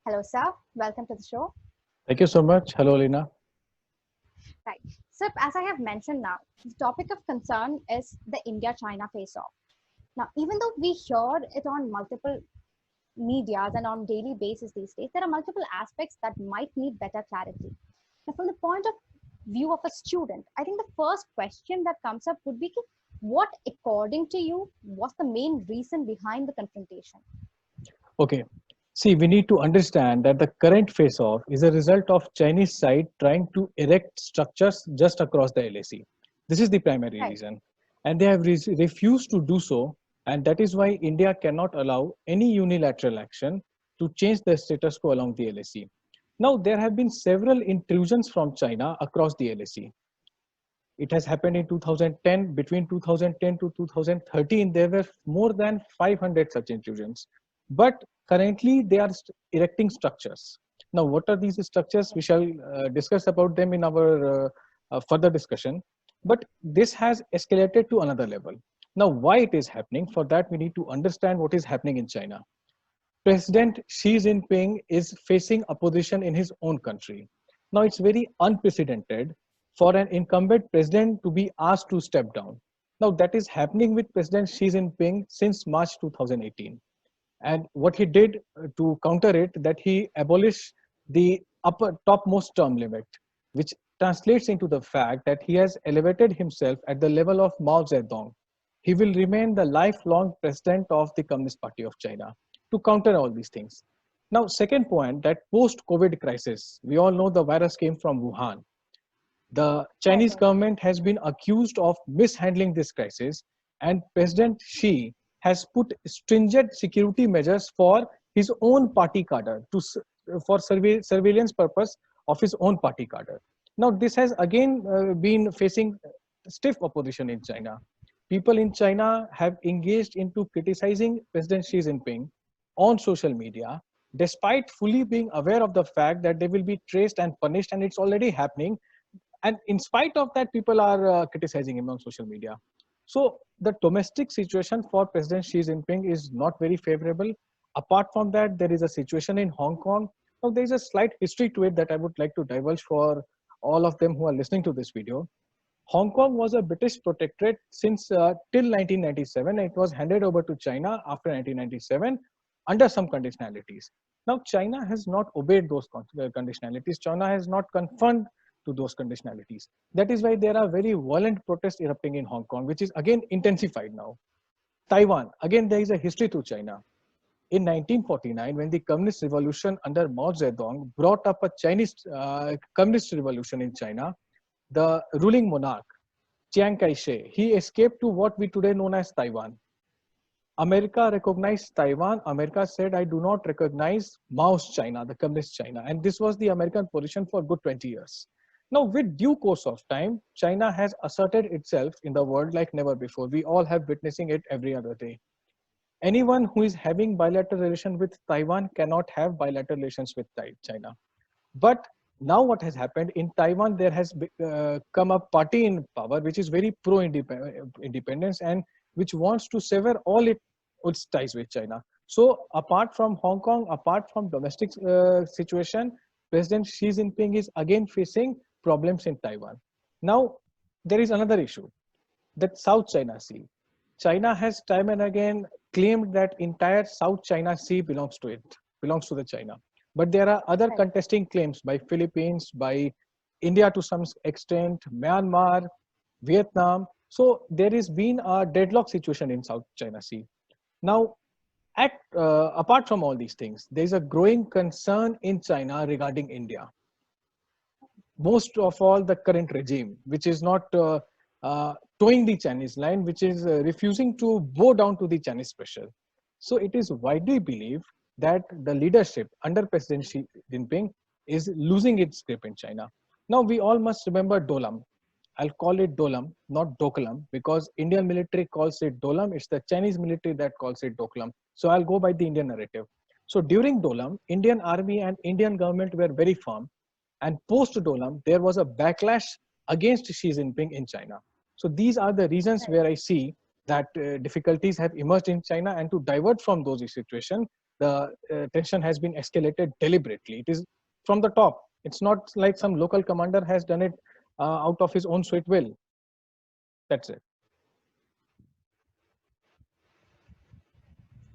Hello, sir. Welcome to the show. Thank you so much. Hello, Lina. Right. So, as I have mentioned now, the topic of concern is the India-China face-off. Now, even though we hear it on multiple medias and on daily basis these days, there are multiple aspects that might need better clarity. Now, from the point of view of a student, I think the first question that comes up would be, what, according to you, was the main reason behind the confrontation? Okay. See, we need to understand that the current face-off is a result of Chinese side trying to erect structures just across the LAC. This is the primary Right. reason. And they have refused to do so. And that is why India cannot allow any unilateral action to change the status quo along the LAC. Now, there have been several intrusions from China across the LAC. It has happened in 2010. Between 2010 to 2013, there were more than 500 such intrusions. But currently, they are erecting structures. Now, what are these structures? We shall discuss about them in our further discussion. But this has escalated to another level. Now, why it is happening? For that, we need to understand what is happening in China. President Xi Jinping is facing opposition in his own country. Now, it's very unprecedented for an incumbent president to be asked to step down. Now, that is happening with President Xi Jinping since March 2018. And what he did to counter it, that he abolished the upper topmost term limit, which translates into the fact that he has elevated himself at the level of Mao Zedong. He will remain the lifelong president of the Communist Party of China to counter all these things. Now, second point, that post-COVID crisis, we all know the virus came from Wuhan. The Right. Chinese government has been accused of mishandling this crisis, and President Xi has put stringent security measures for his own party cadre for surveillance purpose of his own party cadre. Now, this has again been facing stiff opposition in China. People in China have engaged into criticizing President Xi Jinping on social media, despite fully being aware of the fact that they will be traced and punished, and it's already happening. And in spite of that, people are criticizing him on social media. So the domestic situation for President Xi Jinping is not very favorable. Apart from that, there is a situation in Hong Kong. Now, there is a slight history to it that I would like to divulge for all of them who are listening to this video. Hong Kong was a British protectorate since till 1997. It was handed over to China after 1997 under some conditionalities. Now, China has not obeyed those conditionalities. China has not conformed to those conditionalities. That is why there are very violent protests erupting in Hong Kong, which is again intensified now. Taiwan, again, there is a history to China. In 1949, when the Communist Revolution under Mao Zedong brought up a Chinese Communist Revolution in China, the ruling monarch, Chiang Kai-shek, he escaped to what we today know as Taiwan. America recognized Taiwan. America said, I do not recognize Mao's China, the Communist China. And this was the American position for a good 20 years. Now, with due course of time, China has asserted itself in the world like never before. We all have witnessing it every other day. Anyone who is having bilateral relations with Taiwan cannot have bilateral relations with China. But now what has happened in Taiwan, there has come a party in power which is very pro-independence and which wants to sever all its ties with China. So apart from Hong Kong, apart from domestic situation, President Xi Jinping is again facing problems in Taiwan. Now, there is another issue, that South China Sea. China has time and again claimed that entire South China Sea belongs to it, belongs to the China. But there are other Right. contesting claims by Philippines, by India to some extent, Myanmar, Vietnam. So there has been a deadlock situation in South China Sea. Now, apart from all these things, there is a growing concern in China regarding India. Most of all, the current regime, which is not towing the Chinese line, which is refusing to bow down to the Chinese pressure. So it is widely believed that the leadership under President Xi Jinping is losing its grip in China. Now, we all must remember Dolam. I'll call it Dolam, not Doklam, because Indian military calls it Dolam. It's the Chinese military that calls it Doklam. So I'll go by the Indian narrative. So during Dolam, Indian army and Indian government were very firm. And post-Dolam, there was a backlash against Xi Jinping in China. So these are the reasons where I see that difficulties have emerged in China, and to divert from those situations, the tension has been escalated deliberately. It is from the top. It's not like some local commander has done it out of his own sweet will. That's it.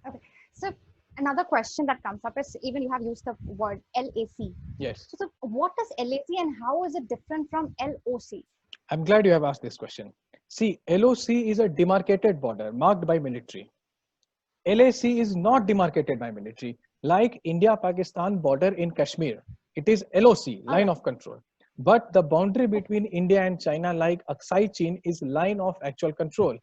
Okay. So another question that comes up is, even you have used the word LAC. Yes. So what is LAC and how is it different from LOC? I'm glad you have asked this question. See, LOC is a demarcated border marked by military. LAC is not demarcated by military. Like India-Pakistan border in Kashmir, it is LOC, All line right. of control. But the boundary between India and China, like Aksai Chin, is line of actual control.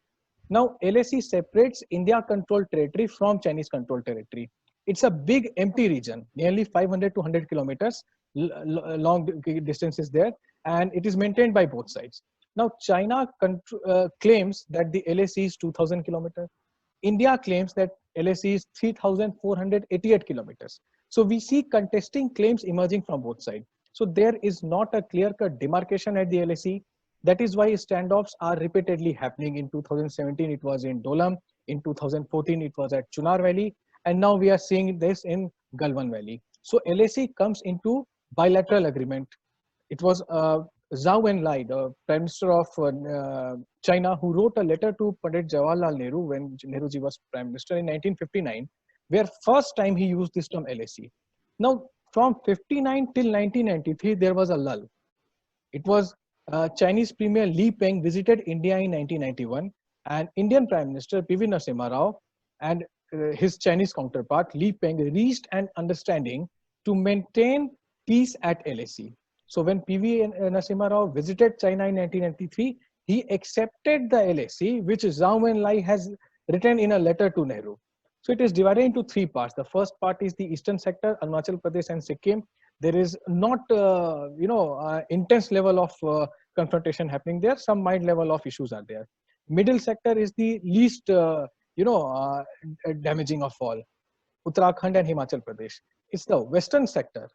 Now, LAC separates India-controlled territory from Chinese-controlled territory. It's a big empty region, nearly 500 to 100 kilometers long distances there, and it is maintained by both sides. Now, China claims that the LAC is 2,000 kilometers. India claims that LAC is 3,488 kilometers. So we see contesting claims emerging from both sides. So there is not a clear-cut demarcation at the LAC. That is why standoffs are repeatedly happening. In 2017, it was in Dolam. In 2014, it was at Chunar Valley. And now we are seeing this in Galwan Valley. So LAC comes into bilateral agreement. It was Zhou Enlai, the Prime Minister of China, who wrote a letter to Pandit Jawaharlal Nehru when Nehruji was Prime Minister in 1959, where first time he used this term LAC. Now, from 59 till 1993, there was a lull. It was Chinese Premier Li Peng visited India in 1991, and Indian Prime Minister P.V. Narasimha Rao and his Chinese counterpart Li Peng reached an understanding to maintain peace at LAC. So when P.V. Narasimha Rao visited China in 1993, he accepted the LAC, which Zhou Enlai has written in a letter to Nehru. So it is divided into three parts. The first part is the eastern sector, Arunachal Pradesh and Sikkim. There is not, intense level of confrontation happening there. Some mild level of issues are there. Middle sector is the least, damaging of all. Uttarakhand and Himachal Pradesh. It's the western sector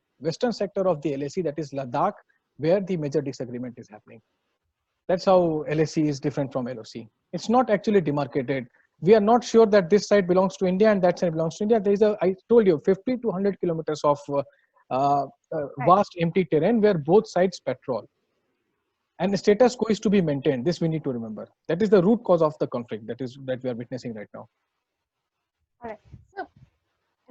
of the LAC, that is Ladakh, where the major disagreement is happening. That's how LAC is different from LOC. It's not actually demarcated. We are not sure that this side belongs to India and that side belongs to India. There is I told you, 50 to 100 kilometers of Right. vast empty terrain where both sides patrol. And the status quo is to be maintained. This we need to remember. That is the root cause of the conflict that we are witnessing right now. All right. So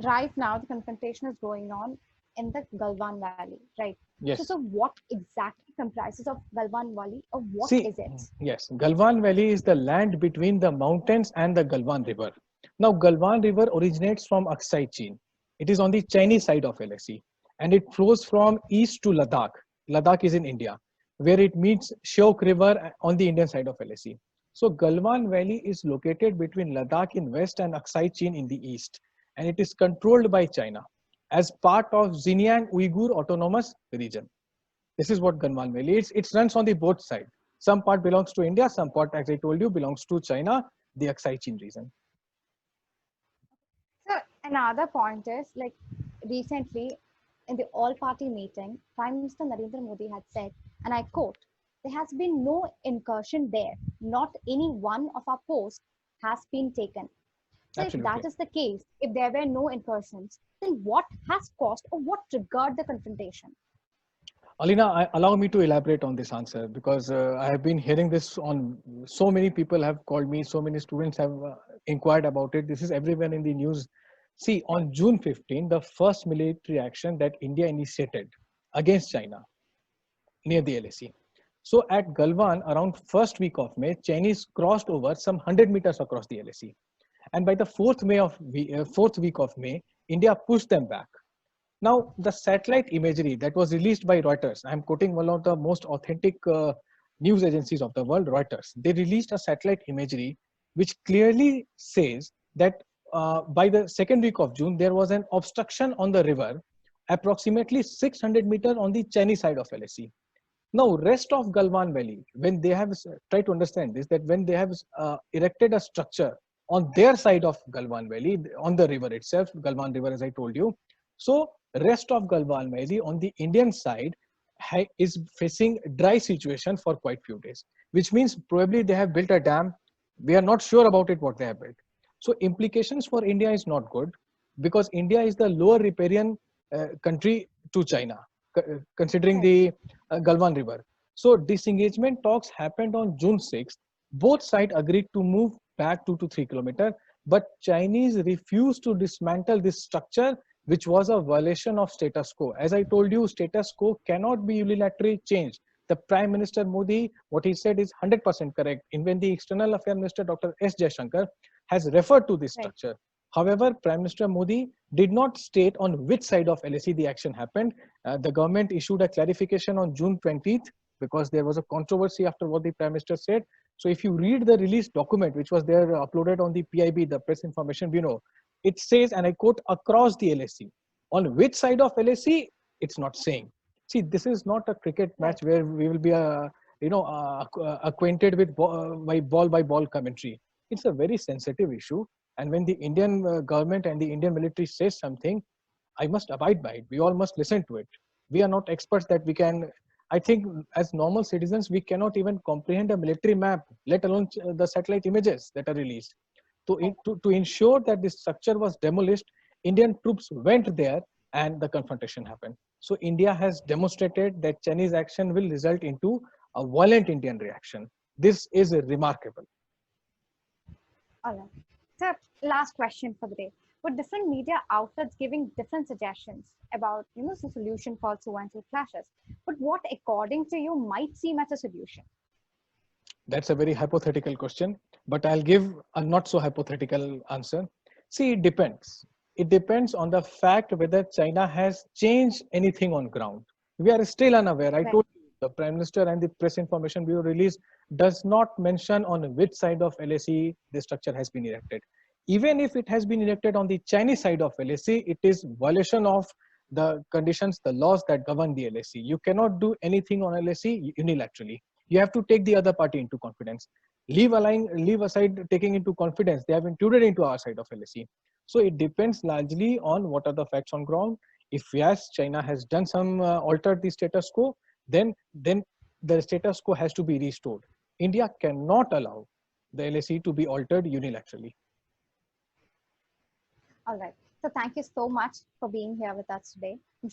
right now the confrontation is going on in the Galwan Valley, right? Yes. So what exactly comprises of Galwan Valley, or what See, is it? yes, Galwan Valley is the land between the mountains and the Galwan River. Now, Galwan River originates from Aksai Chin. It is on the Chinese side of LAC, and it flows from east to Ladakh. Ladakh is in India, where it meets Shyok River on the Indian side of LAC. So, Galwan Valley is located between Ladakh in west and Aksai Chin in the east, and it is controlled by China as part of Xinjiang Uyghur Autonomous Region. This is what Galwan Valley is. It runs on the both sides. Some part belongs to India, some part, as I told you, belongs to China, the Aksai Chin region. So another point is, like, recently in the all-party meeting, Prime Minister Narendra Modi had said, and I quote, "There has been no incursion there. Not any one of our posts has been taken." So if Absolutely. that is the case, if there were no incursions, then what has caused or what triggered the confrontation? Alina, allow me to elaborate on this answer, because I have been hearing this on so many people have called me, so many students have inquired about it. This is everywhere in the news. See, on June 15, the first military action that India initiated against China near the LAC. So at Galwan, around first week of May, Chinese crossed over some 100 meters across the LAC. And by the fourth week of May, India pushed them back. Now, the satellite imagery that was released by Reuters, I'm quoting one of the most authentic news agencies of the world, Reuters. They released a satellite imagery which clearly says that by the second week of June, there was an obstruction on the river, approximately 600 meters on the Chinese side of LAC. Now, rest of Galwan Valley, when they have tried to understand this, that when they have erected a structure on their side of Galwan Valley, on the river itself, Galwan River, as I told you. So, rest of Galwan Valley on the Indian side is facing dry situation for quite few days, which means probably they have built a dam. We are not sure about it, what they have built. So, implications for India is not good. because India is the lower riparian country to China, considering Right. the Galwan River. So disengagement talks happened on June 6th. Both sides agreed to move back 2 to 3 kilometers, but Chinese refused to dismantle this structure, which was a violation of status quo. As I told you, status quo cannot be unilaterally changed. The Prime Minister Modi, what he said is 100% correct. Even the External Affairs Minister Dr. S. Jaishankar has referred to this Right. structure. However, Prime Minister Modi did not state on which side of LAC the action happened. The government issued a clarification on June 20th because there was a controversy after what the Prime Minister said. So if you read the release document, which was there uploaded on the PIB, the Press Information Bureau, it says, and I quote, across the LAC. On which side of LAC, it's not saying. See, this is not a cricket Right. match where we will be, acquainted with by ball commentary. It's a very sensitive issue. And when the Indian government and the Indian military says something, I must abide by it. We all must listen to it. We are not experts that we can. I think as normal citizens, we cannot even comprehend a military map, let alone the satellite images that are released. Right. To ensure that this structure was demolished, Indian troops went there and the confrontation happened. So India has demonstrated that Chinese action will result into a violent Indian reaction. This is remarkable. All right. So, last question for the day. With different media outlets giving different suggestions about, the solution for so-and-so clashes, but what, according to you, might seem as a solution? That's a very hypothetical question, but I'll give a not so hypothetical answer. See, it depends. It depends on the fact whether China has changed anything on ground. We are still unaware. I Right. told you the Prime Minister and the Press Information Bureau release does not mention on which side of LAC the structure has been erected. Even if it has been erected on the Chinese side of LAC, it is violation of the conditions, the laws that govern the LAC. You cannot do anything on LAC unilaterally. You have to take the other party into confidence. Leave aside taking into confidence. They have intruded into our side of LAC. So it depends largely on what are the facts on ground. If yes, China has done some altered the status quo, then the status quo has to be restored. India cannot allow the LAC to be altered unilaterally. All right. So, thank you so much for being here with us today. I'm